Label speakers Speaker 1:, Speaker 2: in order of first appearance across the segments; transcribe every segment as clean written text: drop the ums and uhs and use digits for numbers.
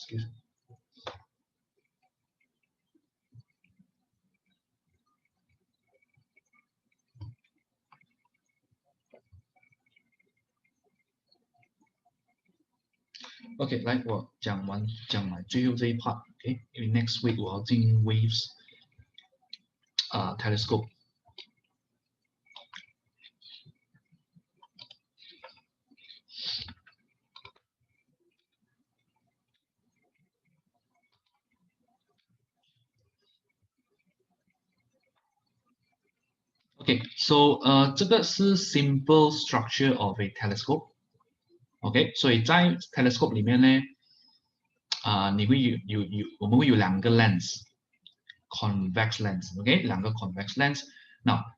Speaker 1: Excuse me. OK， 来，我讲满最后这一 part，OK， 因为 next week 我要进 waves telescope。OK， so 这个是 simple structure of a telescope。OK， 所以在 telescope 里面呢，你会我们会有两个 lens。convex lens，OK， 两个 convex lens。那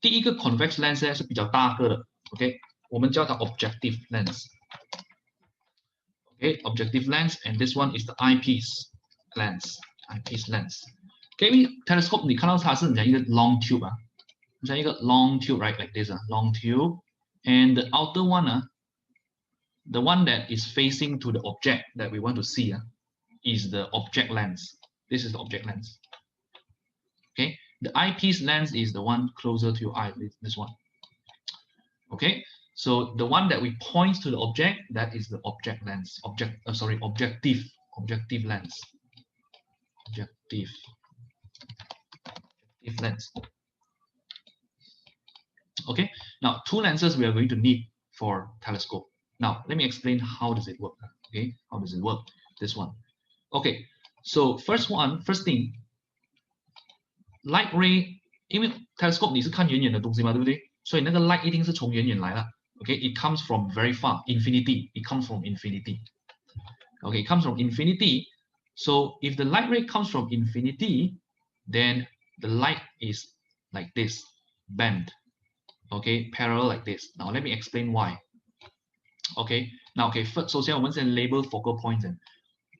Speaker 1: 第一个 convex lens 呢是比较大个的 ，OK， 我们叫它 objective lens。OK，objective lens and this one is the eyepiece lens，eyepiece lens。OK， 因为 telescope 你看到它是很像一个 long tube 啊，像一个 long tube right like this 啊 long tube，and the outer one 啊 the one that is facing to the object that we want to see is the object lens. This is the object lens. Okay, the eyepiece lens is the one closer to your eye, this one. Okay, so the one that we point to the object, that is the object lens. Objective lens. Objective lens. Okay, now two lenses we are going to need for telescope. Now, let me explain how does it work. Okay, how does it work? This one. Okay, so first thing, light ray, 因为 telescope 你是看远远的东西嘛，对不对？所以那个 light 一定是从远远来的。Okay, it comes from very far, infinity. It comes from infinity. Okay, it comes from infinity. So if the light ray comes from infinity, then the light is like this, bent. Okay, parallel like this. Now let me explain why. Okay, now first, 首先我们先 label focal points.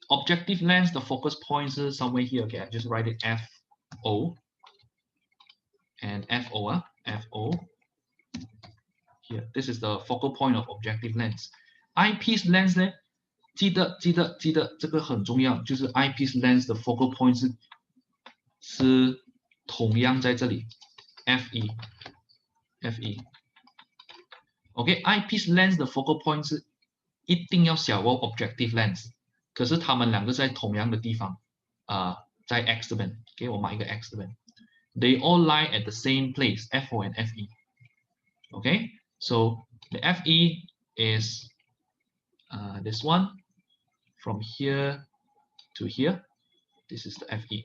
Speaker 1: Objective lens, the focus points is somewhere here. Okay, I just write it FO. And FO, FO. Here, this is the focal point of objective lens. Eyepiece lens 呢，记得这个很重要，就是 eyepiece lens 的 focal point 是同样在这里 FE。OK， eyepiece lens 的 focal point 是一定要小过 objective lens， 可是它们两个在同样的地方在 X 这边，给我mark一个 X 这边。They all lie at the same place, FO and FE. Okay, so the FE is this one from here to here. This is the FE.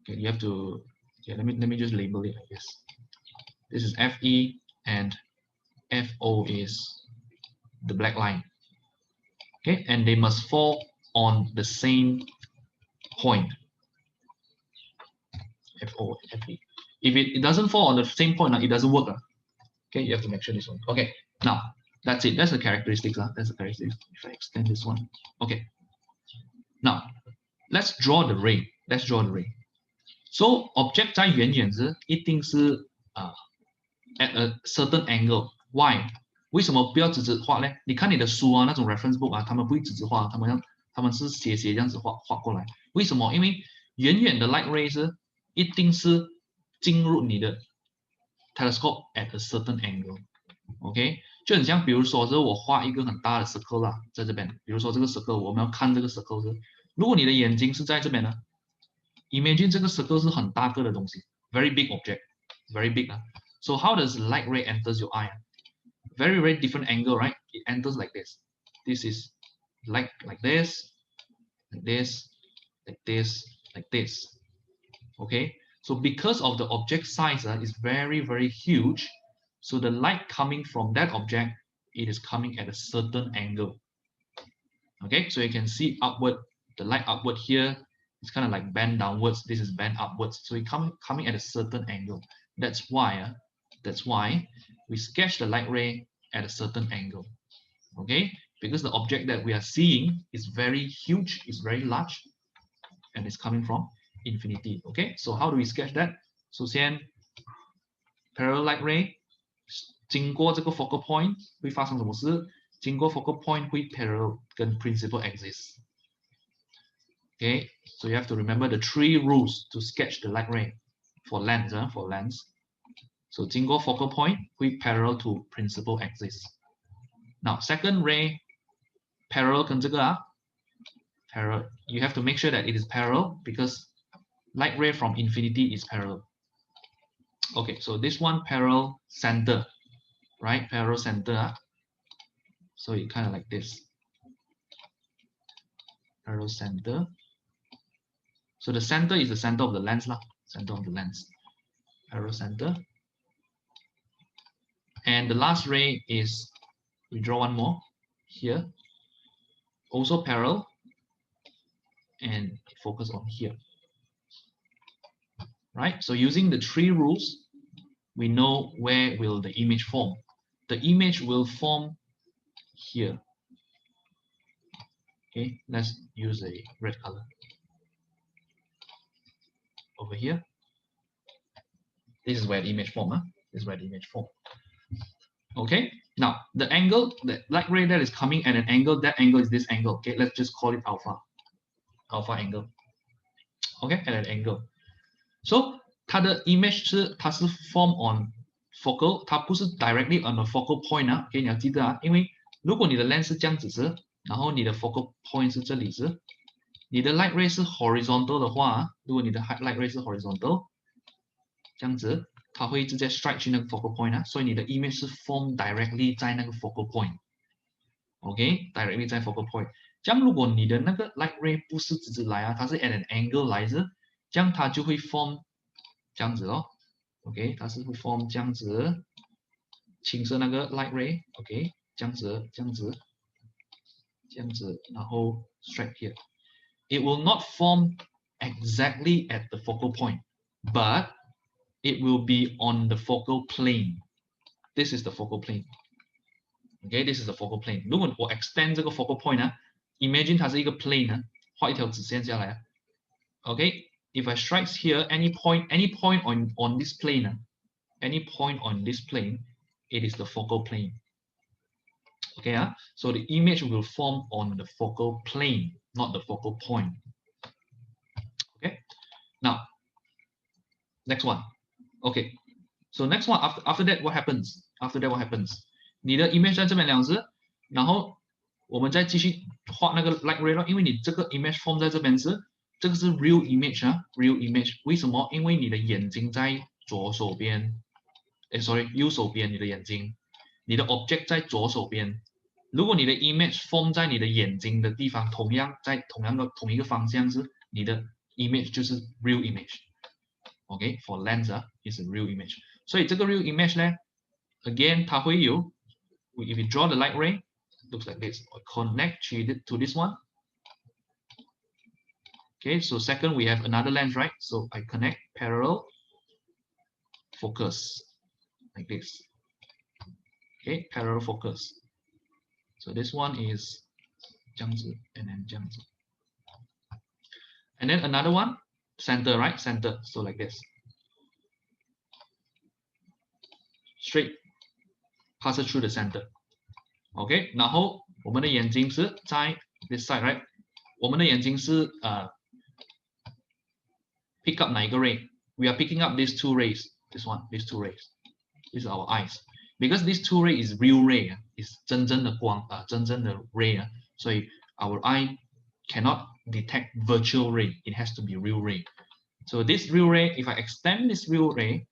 Speaker 1: Okay, you have to. Yeah, let me just label it like this. This is FE and FO is the black line. Okay, and they must fall on the same point. FO, FE. If it doesn't fall on the same point, it doesn't work. Okay, you have to make sure this one. Okay, now that's it. That's the characteristics. That's the characteristics. If I extend this one. Okay. Now let's draw the ray. Let's draw the ray. So object 在远远时一定是at a certain angle. Why? 为什么不要直直画呢？你看你的书那种 reference book 他们不会直直画，他们是斜这样子画过来。为什么？因为远远的 light rays 一定是进入你的 telescope at a certain angle. OK， 就很像比如说我画一个很大的 circle 啦，在这边，比如说这个 circle 我们要看这个 circle 是，如果你的眼睛是在这边呢 ，imagine 这个 circle 是很大个的东西 ，very big object, very big So how does light ray enters your eye? Very different angle, right? It enters like this. This is like this, like this, like this, like this. Okay, so because of the object size is very huge, so the light coming from that object, it is coming at a certain angle. Okay, so you can see upward, the light upward here is kind of like bent downwards. This is bent upwards, so it coming at a certain angle. That's why we sketch the light ray at a certain angle. Okay, because the object that we are seeing is very huge, is very large, and it's coming from infinity. Okay, so how do we sketch that? 首先 parallel light ray 经过这个 focal point 会发生什么事？经过 focal point 会 parallel 跟 principal axis。Okay, so you have to remember the 3 rules to sketch the light ray for lens. For lens, so 经过 focal point 会 parallel to principal axis. Now second ray parallel 跟这个parallel, you have to make sure that it is parallel because light ray from infinity is parallel. Okay, so this one parallel center, right? Parallel center. So it kind of like this. Parallel center. So the center is the center of the lens lah. Center of the lens. Parallel center. And the last ray is, we draw one more here. Also parallel. And focus on here. Right? So using the 3 rules, we know where will the image form. The image will form here. Okay, let's use a red color. Over here. This is where the image form. This is where the image form. Okay, now the angle, the light ray that is coming at an angle, that angle is this angle. Okay, let's just call it alpha. Alpha angle. Okay, at an angle. So 它的 image 它是 form on focal, 它不是 directly on the focal point 啊。OK， 你要记得啊，因为如果你的 lens 是这样子是，然后你的 focal point 是这里是，你的 light ray 是 horizontal 的话，如果你的 light ray 是 horizontal， 这样子，它会直接 strike 去那个 focal point 啊，所以你的 image 是 form directly 在那个 focal point。OK，directly 在 focal point。这样如果你的那个 light ray 不是直直来啊，它是 at an angle 来着，这样它就会 form 这样子咯。OK， 它是会 form 这样子，青色那个 light ray。OK， 这样子，这样子，这样子，然后 strike here。It will not form exactly at the focal point, but it will be on the focal plane. This is the focal plane. Okay, this is the focal plane. 如果我 extend 这个 focal point 呢 ，imagine 它是一个 plane 呢，画一条直线下来啊。Okay, if I strike here, any point on this plane, any point on this plane, it is the focal plane. Okay, so the image will form on the focal plane, not the focal point. Okay, now next one. Okay, so next one after that what happens? After that what happens? 你的 image 在这边两只，然后我们再继续画那个 light ray 咯，因为你这个 image form 在这边是，这个是 real image 啊 ，real image。为什么？因为你的眼睛在左手边，右手边你的眼睛，你的 object 在左手边。如果你的 image form 在你的眼睛的地方，同样的同一个方向是，你的 image 就是 real image。OK， for lens is a real image。所以这个 real image 呢 ，again 它会有 ，if you draw the light ray, looks like this. Connect to this one. Okay, so second we have another lens, right? So I connect parallel focus like this. Okay, parallel focus. So this one is 这样子 and then 这样子. And then another one, center, right? Center. So like this. Straight pass it through the center. OK， 然后我们的眼睛是在 this side, right？ 我们的眼睛是pick up 哪一个 ray？ We are picking up these 2 rays. This one, these 2 rays. These are our eyes. Because these 2 ray is real ray, is 真正的光真正的 ray 所以 our eye cannot detect virtual ray. It has to be real ray. So this real ray, if I extend this real ray,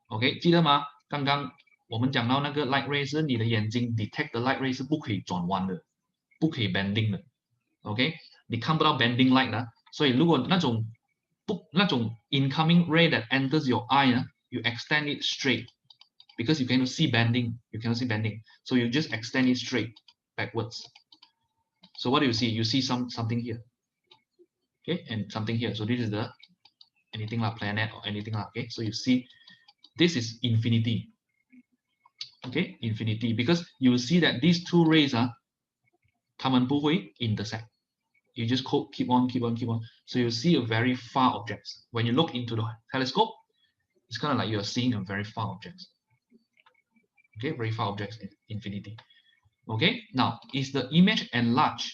Speaker 1: OK， 记得吗？刚刚我们讲到那个 light ray 是你的眼睛 detect 的 light ray 是不可以转弯的，不可以 bending 的 ，OK， 你看不到 bending light 呢，所以如果那种incoming ray that enters your eye 呢 ，you extend it straight because you cannot see bending, so you just extend it straight backwards. So what do you see? You see something here, okay, and something here. So this is the anything like planet or anything like, okay. So you see, this is infinity. Okay, infinity, because you will see that these 2 rays 它们不会 intersect. You just keep on. So you see a very far objects. When you look into the telescope, it's kind of like you are seeing a very far objects. Okay, very far objects in infinity. Okay, now is the image enlarged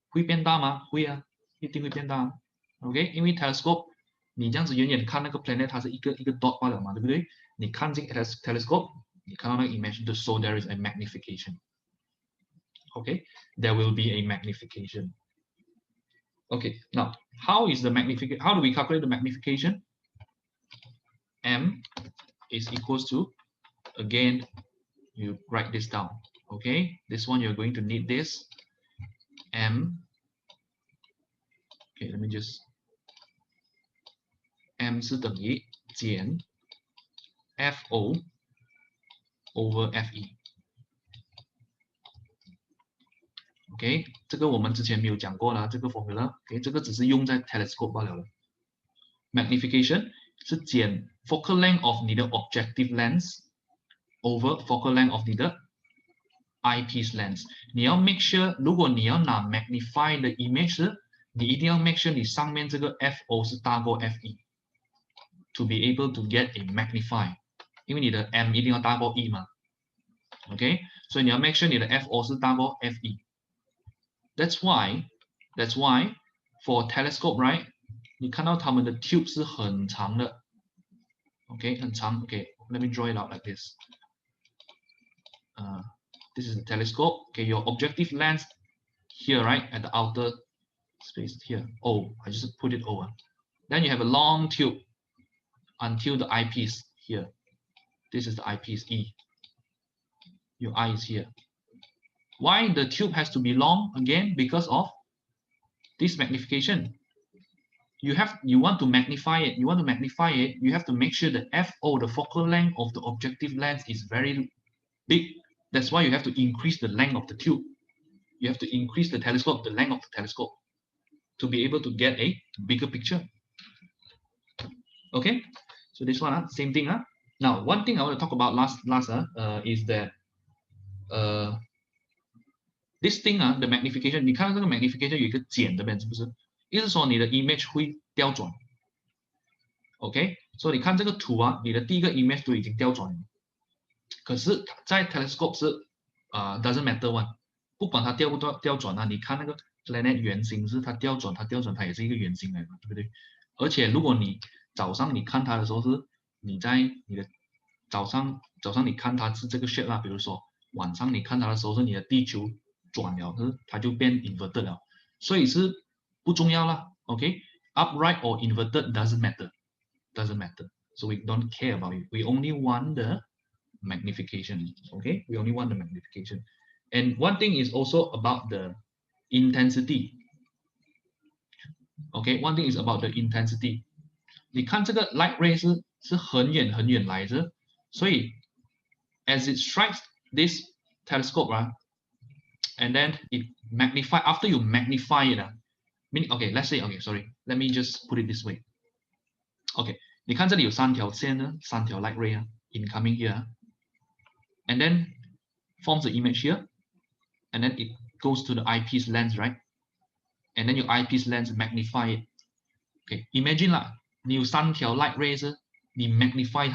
Speaker 1: 会变大吗？会啊，一定会变大。OK，因为 telescope 你这样子远远看那个 planet，它是一个 dot 罢了嘛，对不对？你看进 telescope，你看到那个 image，so there is a magnification. Okay, there will be a magnification. Okay, now how is the magnification? How do we calculate the magnification? M is equals to, again, you write this down. Okay, this one you're going to need this M. Okay, let me just M 是等于减 FO over FE. OK， 这个我们之前没有讲过了，这个 formula。OK， 这个只是用在 telescope 罢了。Magnification 是减 focal length of 你的 objective lens over focal length of 你的 eyepiece lens。你要 make sure， 如果你要拿 magnify 的 image， 你一定要 make sure 你上面这个 FO 是大过 FE。To be able to get a magnify， 因为你的 M 一定要大过 E 嘛。OK， 所以你要 make sure 你的 FO 是大过 FE。That's why for telescope, right? 你看到它们的 tube 是很长的 ，OK， 很长 ，OK， let me draw it out like this. This is the telescope. Okay, your objective lens here, right, at the outer space here. O, I just put it over. Then you have a long tube until the eyepiece here. This is the eyepiece E. Your eye is here. Why the tube has to be long? Again, because of this magnification. You want to magnify it. You have to make sure the FO, the focal length of the objective lens, is very big. That's why you have to increase the length of the tube. You have to increase the telescope, the length of the telescope, to be able to get a bigger picture. Okay, so this one, same thing. Now, one thing I want to talk about last is that this thing, the magnification. 你看到这个 magnification 有一个减这边是不是？意思说你的 image 会刁转。OK， 所以你看这个图啊，你的第一个 image 都已经刁转了。可是，在 telescope 是doesn't matter one， 不管它刁不刁转啊，你看那个 planet 圆形是它刁转，它也是一个圆形来的，对不对？而且如果你早上你看它的时候是你在你的早上你看它是这个 shape 啦，比如说晚上你看它的时候是你的地球转了，可是它就变 inverted 了，所以是不重要啦。OK，upright or inverted doesn't matter. So we don't care about it. We only want the magnification. Okay, we only want the magnification. And one thing is also about the intensity. Okay, one thing is about the intensity. 你看这个 light ray 是很远很远来着，所以 as it strikes this telescope, and then it magnify. After you magnify it, meaning okay, let's say let me just put it this way. Okay, 你看这里有三条线呢，三条 light ray incoming here, and then forms the image here, and then it goes to the eyepiece lens, right? And then your eyepiece lens magnify it. Okay, imagine 啦，你有三条 light rays， 你 magnify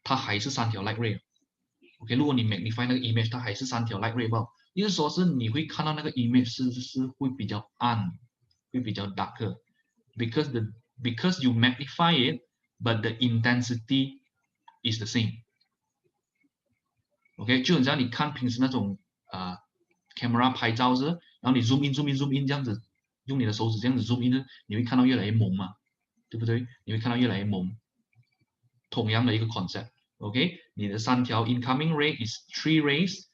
Speaker 1: 它还是三条 light ray。OK， 如果你 magnify 那个 image， 它还是三条 light ray 吧，意思说是你会看到那个 image 是会比较暗，会比较 darker，because you magnify it, but the intensity is the same. OK， 就很像你看平时那种camera 拍照是，然后你 zoom in 这样子，用你的手指这样子 zoom in 呢，你会看到越来越蒙嘛，对不对？你会看到越来越蒙。同样的一个 concept。OK， 你的三条 incoming ray is 3 rays.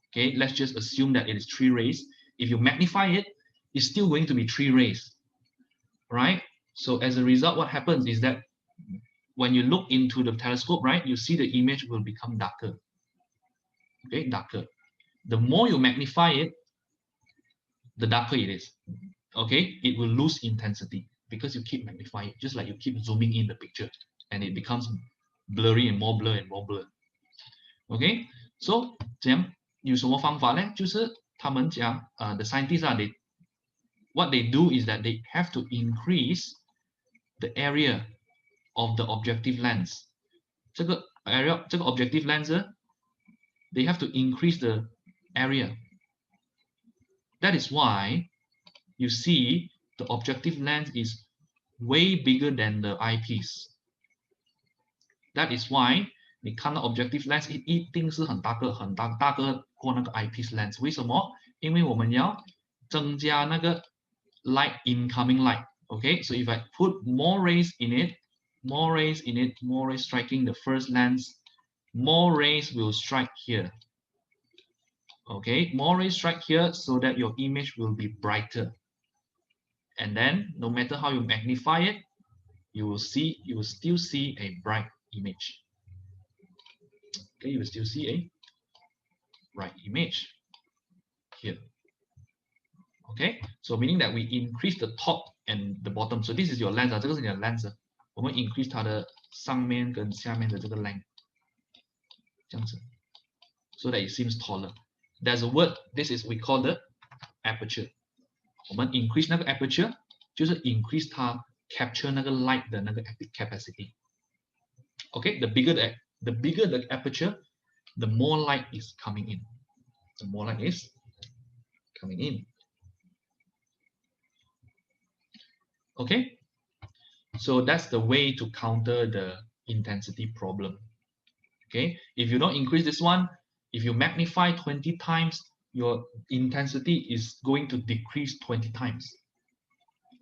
Speaker 1: Okay, let's just assume that it is 3 rays. If you magnify it, it's still going to be 3 rays, right? So as a result, what happens is that when you look into the telescope, right, you see the image will become darker. Okay, darker. The more you magnify it, the darker it is. Okay, it will lose intensity because you keep magnifying it, just like you keep zooming in the picture, and it becomes blurry and more blur and more blur. Okay, so 怎样有什么方法呢？就是他们讲the scientists what they do is that they have to increase the area of the objective lens. 这个 objective lens they have to increase the area. That is why you see the objective lens is way bigger than the eyepiece. That is why 你看到 objective lens 一定是很大个过那个 eyepiece lens。为什么？因为我们要增加那个 light incoming light. Okay, so if I put more rays in it, more rays striking the first lens, more rays will strike here. Okay, more rays strike here so that your image will be brighter. And then no matter how you magnify it, you will still see a bright image. Okay, you will still see a bright image here. Okay, so meaning that we increase the top and the bottom. So this is your lens 这个是你的 lens 我们 increase 它的上面跟下面的这个 length 这样子 so that it seems taller. There's a word, this is we call the aperture. 我们 increase 那个 aperture 就是 increase 它 capture 那个 light 的那个 capacity. Okay, the bigger the aperture, the more light is coming in. The more light is coming in. Okay, so that's the way to counter the intensity problem. Okay, if you don't increase this one, if you magnify 20 times, your intensity is going to decrease 20 times.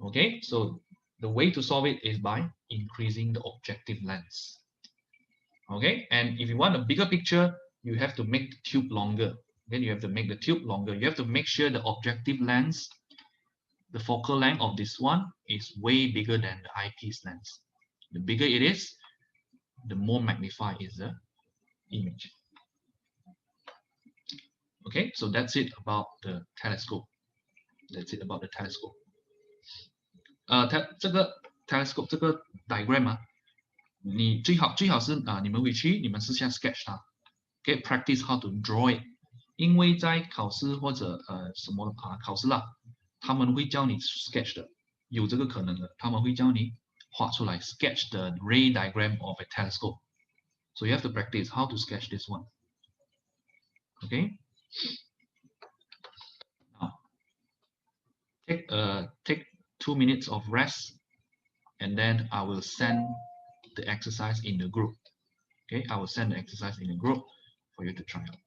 Speaker 1: Okay, so the way to solve it is by increasing the objective lens. Okay, and if you want a bigger picture, you have to make the tube longer. Then you have to make the tube longer. You have to make sure the objective lens, the focal length of this one is way bigger than the eyepiece lens. The bigger it is, the more magnified is the image. Okay, so that's it about the telescope. That's it about the telescope. 这个 telescope 这个 diagram 啊，你最好是你们回去你们试下 sketch 它 ，okay, practice how to draw it。因为在考试或者什么考试啦，他们会教你 sketch 的，有这个可能的，他们会教你画出来 sketch the ray diagram of a telescope. So you have to practice how to sketch this one. Okay. Now take 2 minutes of rest, and then I will send the exercise in the group. Okay, I will send the exercise in the group for you to try out.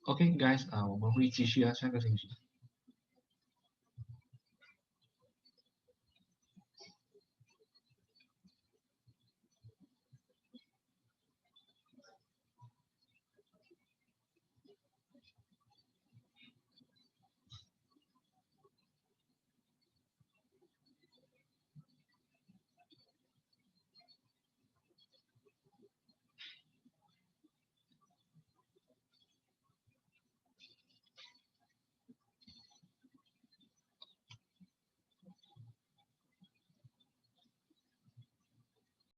Speaker 1: OK，guys，我们会继续啊，下个星期。